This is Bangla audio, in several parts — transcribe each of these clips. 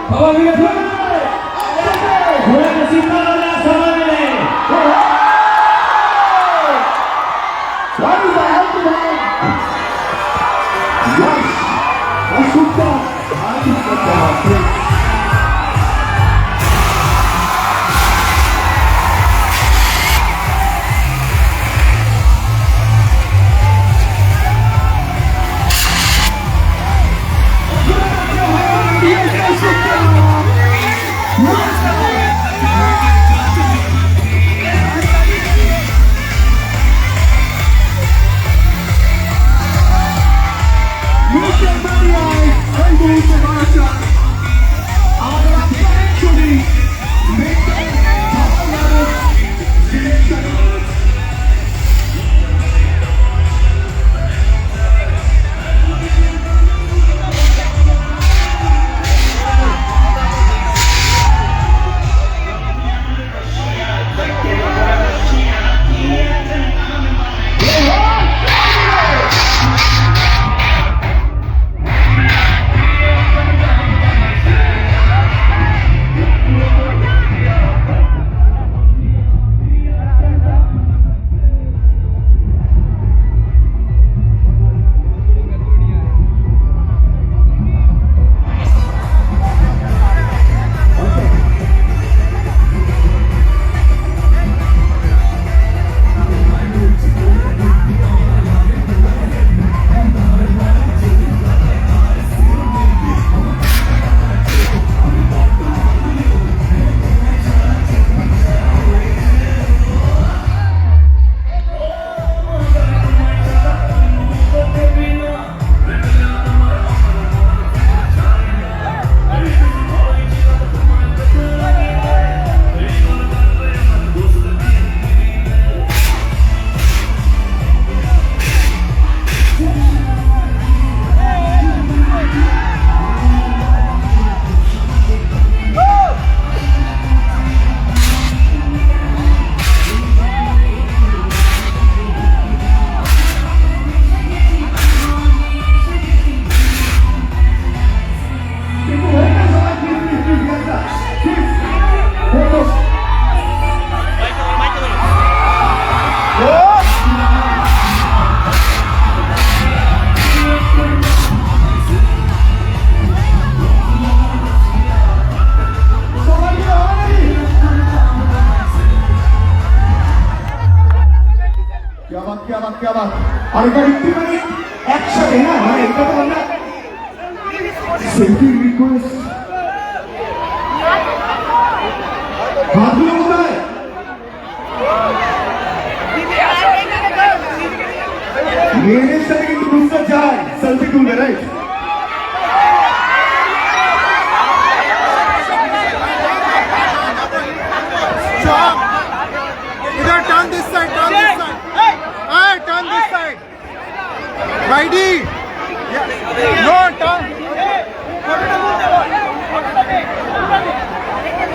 সবাই মিলে ঘোড়া সিদ্ধ সবাই মিলে What is the help of that? Yes, I should go. I should go. क्या बात और इधर इतनी बड़ी एक्शन है ना हमारे इधर तो बंदा सेल्फी रिक्वेस्ट हाथ में होता है मेरे सर की दूसरा जाए सेल्फी दूंगे राइट इधर turn this side turn this side. Righty. Yeah. No, turn.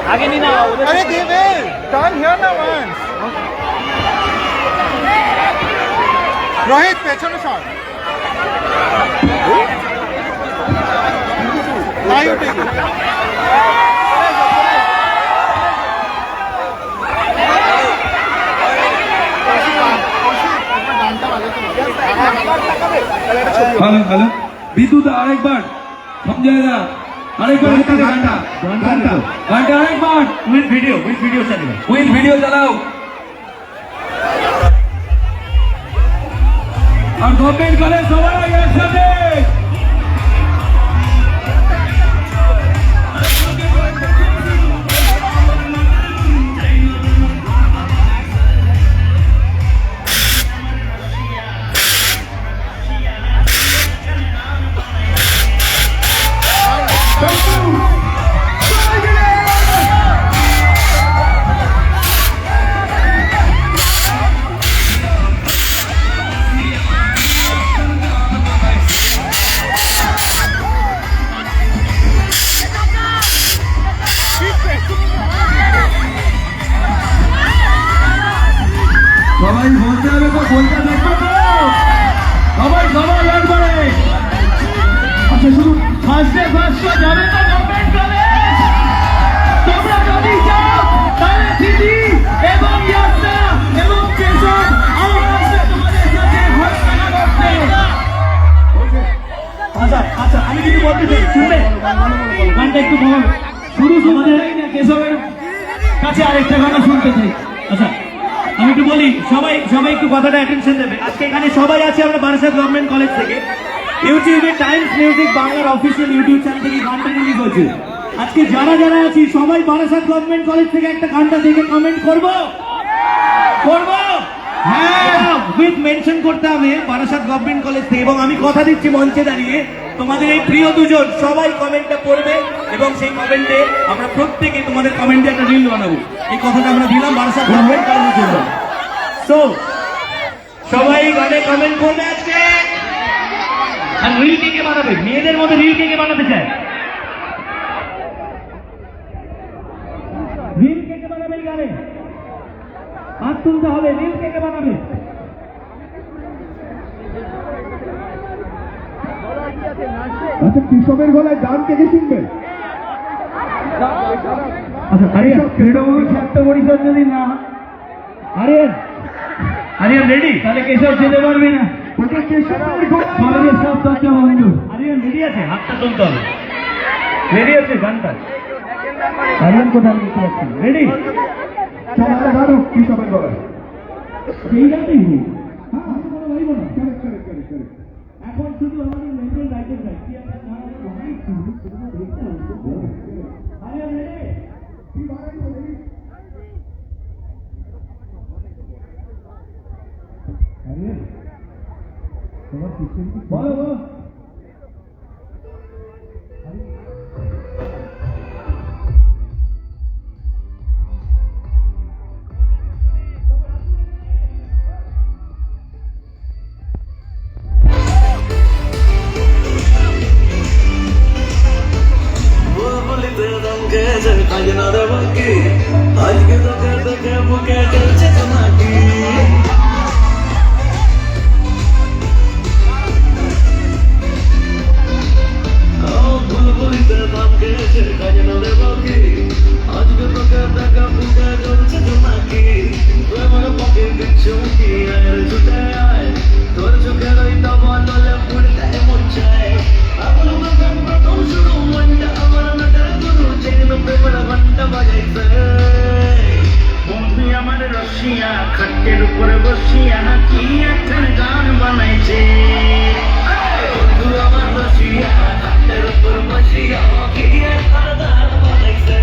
आगे नहीं ना अरे they will. Turn here now once. Rohit, পেছনে shot. Now you take it. Hello hello বিদ্যুৎ আরেকবার সমঝায়গা আরেকবার ঘন্টা ঘন্টা ঘন্টা আরেকবার উইথ ভিডিও চালাও আর গভর্নমেন্ট করে সবাই একসাথে সবাই বলতে হবে তো বলতে দেখবো তো সবাই একবারে আচ্ছা শুধু ফার্স্টে যাবে তো গভর্নমেন্ট করে আমি কিছু বলতে চাই, শুনবে গানটা একটু বল। শুরু আমাদের কেশবের কাছে আরেকটা গানও শুনতে চাই। আচ্ছা আমি একটু বলি, সবাই সবাই একটু কথাটা অ্যাটেনশন দেবে। আজকে এখানে সবাই আছে আমরা বারাসাত গভর্নমেন্ট কলেজ থেকে। ইউটিউবে টাইমস মিউজিক বাংলার অফিসিয়াল ইউটিউব চ্যানেল থেকে গানটা রিলিজ হয়েছে। আজকে যারা যারা আছি সবাই বারাসাত গভর্নমেন্ট কলেজ থেকে একটা গানটা দেখে কমেন্ট করবো করবো হ্যাঁ, উইথ মেনশন করতে হবে বারাসাত গভর্নমেন্ট কলেজ থেকে। এবং আমি কথা দিচ্ছি মঞ্চে দাঁড়িয়ে, তোমাদের এই প্রিয় দুজন সবাই কমেন্টটা পড়বে এবং সেই কমেন্টে আমরা প্রত্যেকে তোমাদের কমেন্টে একটা রিল বানাবো। এই কথাটা আমরা দিলাম বারাসাত গভর্নমেন্ট কলেজের জন্য। সো সবাই গানে কমেন্ট করবে আজকে। আর রিল কে কে বানাবে? মেয়েদের মধ্যে রিল কে কে বানাতে চায়? রিল কে কে বানাবে এই গানে? হাত তুলতে হবে। রিল কে কে বানাবে? আচ্ছা কৃষকের গলায় গান কে কে শুনবেন? আচ্ছা আরিয়ান ক্রীড়ামূলক ছাত্র পরিষদ যদি না আরিয়ান আরিয়ান রেডি? তাহলে কেশব যেতে পারবি না। ওটা কেশবের গলায় কলেজের সব বাচ্চা বন্ধু। আরিয়ান রেডি আছে? হাতটা তুলতে হবে। রেডি আছে গানটা? আরিয়ান কোথায় আমি দেখতে পাচ্ছি। রেডি? চল একটা গান হোক কৃষকের গলায়। এই গানটাই হোক। হ্যাঁ আমি তো কোনো বলবো না। Correct. এখন শুধু আমাদের মেন্টাল রাইটের রাইট কি একটা গান আছে ভাই, শুধু দেখতে হবে। আরিয়ান রেডি? আরিয়ান তোমার পিছনে কি বলো বলো। আজকে তোকে তোকে বুকে চলছে তোমাকে বুলবুলিতে দাম খেয়েছে কাজে না দেবকে আজকে তোকে তোকে বুকে চলছে তোমাকে আমার পকে দিচ্ছ কি আয় ছুটে আয় তোর চোখের ওই তবা নলে পুড়তে মন চায় আপন প্রথম শুরু মনটা আমার নাটার গুরু যেন প্রেমের ঘন্টা বাজাইছে বন্ধু আমার রসিয়া খাটের উপরে বসিয়া কি একটা গান বানাইছে বন্ধু আমার রসিয়া খাটের উপর বসিয়া কি একটা গান বানাইছে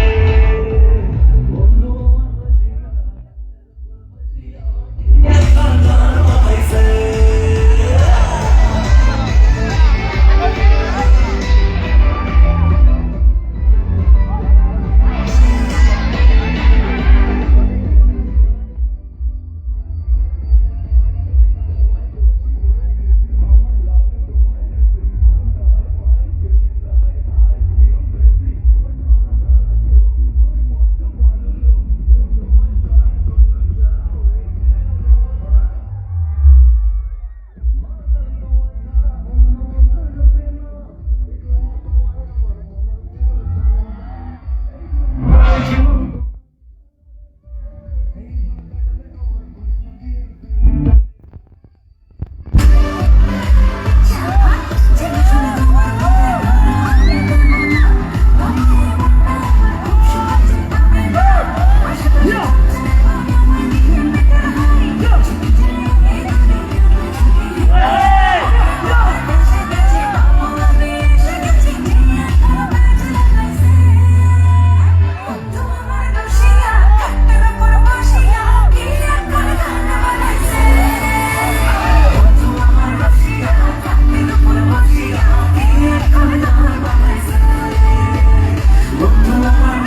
বন্ধু আমার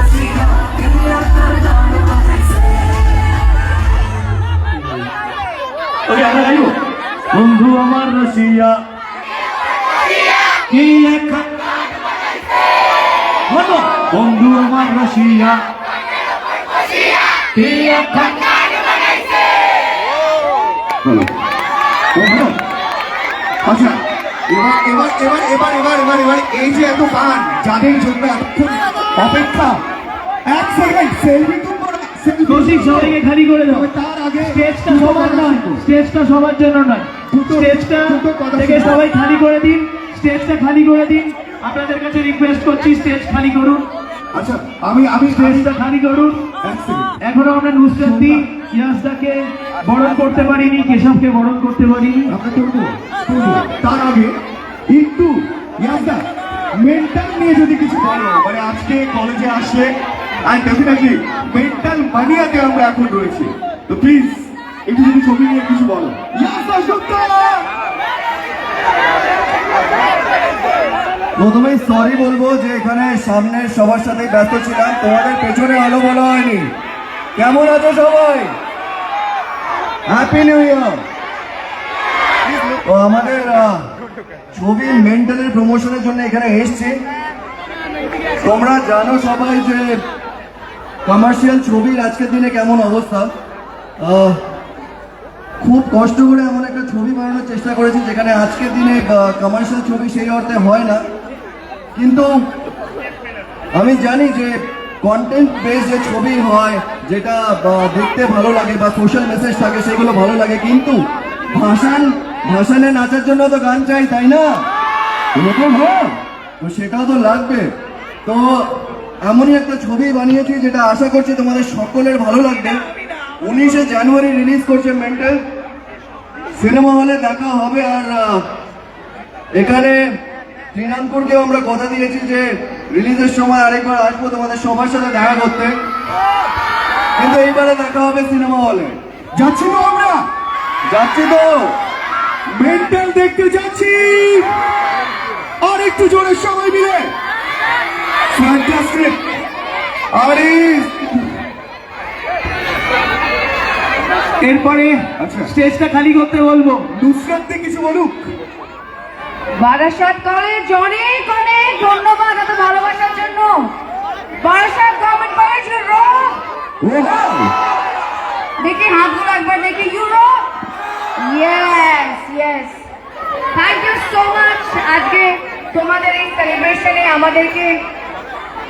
রসিয়া কি একটা গান বানাইছে বন্ধু আমার রসিয়া কি বন্ধু আমার রসিয়া কি আচ্ছা এবার এই যে এত গান যাদের জন্য এতক্ষণ অপেক্ষা, এক সেকেন্ড সেলফি তুলবো না, কৌশিক সবাইকে খালি করে দাও। তবে তার আগে স্টেজটা সবার নয়, স্টেজটা সবার জন্য নয়, স্টেজটা দুটো কথা থেকে শোনো। সবাই খালি করে দিন, স্টেজটা খালি করে দিন। আপনাদের কাছে রিকোয়েস্ট করছি স্টেজ খালি করুন, আচ্ছা আমি স্টেজটা খালি করুন। এক সেকেন্ড। এখনো আমরা নুসরাতদি ইয়াসদাকে বরণ করতে পারিনি, কেশবকে বরণ করতে পারিনি। আমরা করবো। তার আগে একটু ইয়াসদা মেন্টাল নিয়ে যদি কিছু বলো, মানে আজকে কলেজে আসলে অ্যান্ড ডেফিনেটলি মেন্টাল মানিয়াতে আমরা এখন রয়েছি, তো প্লিজ একটু যদি ছবি নিয়ে কিছু বলো। ইয়াসদা সুন্দর। প্রথমেই সরি বলবো যে এখানে সামনের সবার সাথে ব্যস্ত ছিলাম, তোমাদের পেছনে আলো বলা হয়নি। কেমন আছো সবাই? Happy new year. তো আমাদের ছবি মেন্টালের প্রমোশনের জন্য এখানে এসছি। তোমরা জানো সবাই যে কমার্শিয়াল ছবির আজকের দিনে কেমন অবস্থা। খুব কষ্ট করে এমন একটা ছবি বানানোর চেষ্টা করেছি যেখানে আজকের দিনে কমার্শিয়াল ছবি সেই অর্থে হয় না, কিন্তু আমি জানি যে কন্টেন্ট বেস যে ছবি হয়, যেটা দেখতে ভালো লাগে বা সোশ্যাল মেসেজ থাকে, সেগুলো ভালো লাগে, কিন্তু ভাষানে নাচার জন্য তো গান চাই, তাই না? এরকম হয়, তো সেটাও তো লাগবে। তো এমনই একটা ছবি বানিয়েছি যেটা আশা করছি তোমাদের সকলের ভালো লাগবে। 19শে জানুয়ারি রিলিজ করছে মেন্টাল, সিনেমা হলে দেখা হবে। আর এখানে শ্রীরামপুরকেও আমরা কথা দিয়েছি যে রিলিজের সময় আরেকবার আসবো তোমাদের সবার সাথে দেখা করতে, কিন্তু এইবারে দেখা হবে সিনেমা হলে। যাচ্ছি তো আমরা, যাচ্ছি তো, মেন্টাল দেখতে যাচ্ছি। আর একটু জোরে সবাই মিলে। ফ্যান্টাস্টিক। আরে এরপরে আচ্ছা। স্টেজটা খালি করতে বলবো। নুসরাত কিছু বলুক। বারাসাত কলেজ অনেক অনেক ধন্যবাদ এত ভালোবাসার জন্য। Barasat government college rock. দেখি হাতগুলো একবার দেখি, ইউরো। Yes yes, thank you so much. আজকে তোমাদের এই সেলিব্রেশনে আমাদেরকে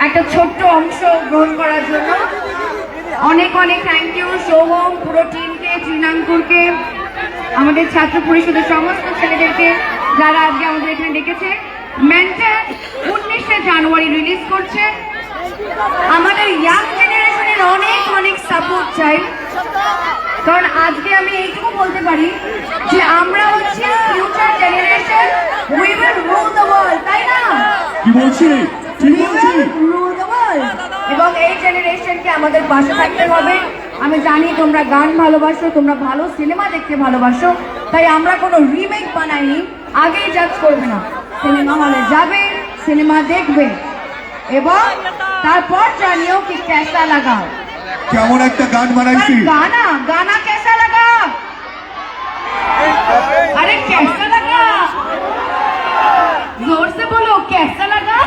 একটা ছোট্ট অংশ গ্রহণ করার জন্য অনেক অনেক থ্যাংক ইউ। সোহম, পুরো টিমকে, শ্রীরামপুরকে, আমাদের ছাত্র পরিষদের সমস্ত ছেলেদেরকে যারা আজকে আমাদের এখানে ডেকেছে। মেন্টাল 19শে জানুয়ারি রিলিজ করছে। আমাদের ইয়াং জেনারেশনের অনেক অনেক সাপোর্ট চাই, কারণ আজকে আমি এইটুকু বলতে পারি যে আমরা হচ্ছে future generation. We will rule the world, তাই না? কি বলছি? ঠিক বলছি। Rule the world. এবং এই জেনারেশনকে আমাদের পাশে থাকতে হবে। আমি জানি তোমরা গান ভালোবাসো, তোমরা ভালো সিনেমা দেখতে ভালোবাসো, তাই আমরা কোনো রিমেক বানাইনি। আগেই জাজ করবে না, সিনেমা হলে যাবে, সিনেমা দেখবে এবং তারপর জানিও কি কেসা লাগা। কেমন একটা গান বানাইছি। गाना गाना कैसा लगा? अरे कैसा लगा? जोर से बोलो, कैसा लगा?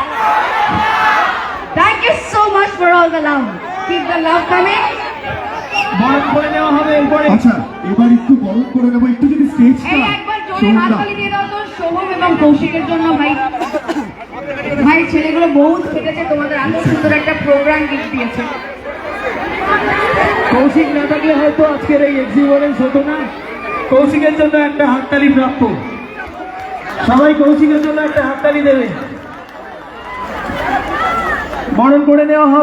Thank you so much for all the love. Keep the love coming. বরণ করে নেওয়া হবে এরপরে। আচ্ছা এবার একটু বরণ করে নেবো, একটু যদি স্টেজটা এই একবার জোরে হাততালি দিয়ে দাও তো সোহম এবং কৌশিকের জন্য। ভাই ভাই ছেলেগুলো বহুত খেটেছে, তোমাদের এত সুন্দর একটা প্রোগ্রাম গিফট দিয়েছে। কৌশিক না থাকলে হয়তো আজকের এই এক্সিবিশন হতো না। কৌশিকের জন্য একটা হাততালি প্রাপ্য। সবাই কৌশিকের জন্য একটা হাততালি দেবে। বরণ করে নেওয়া হবে।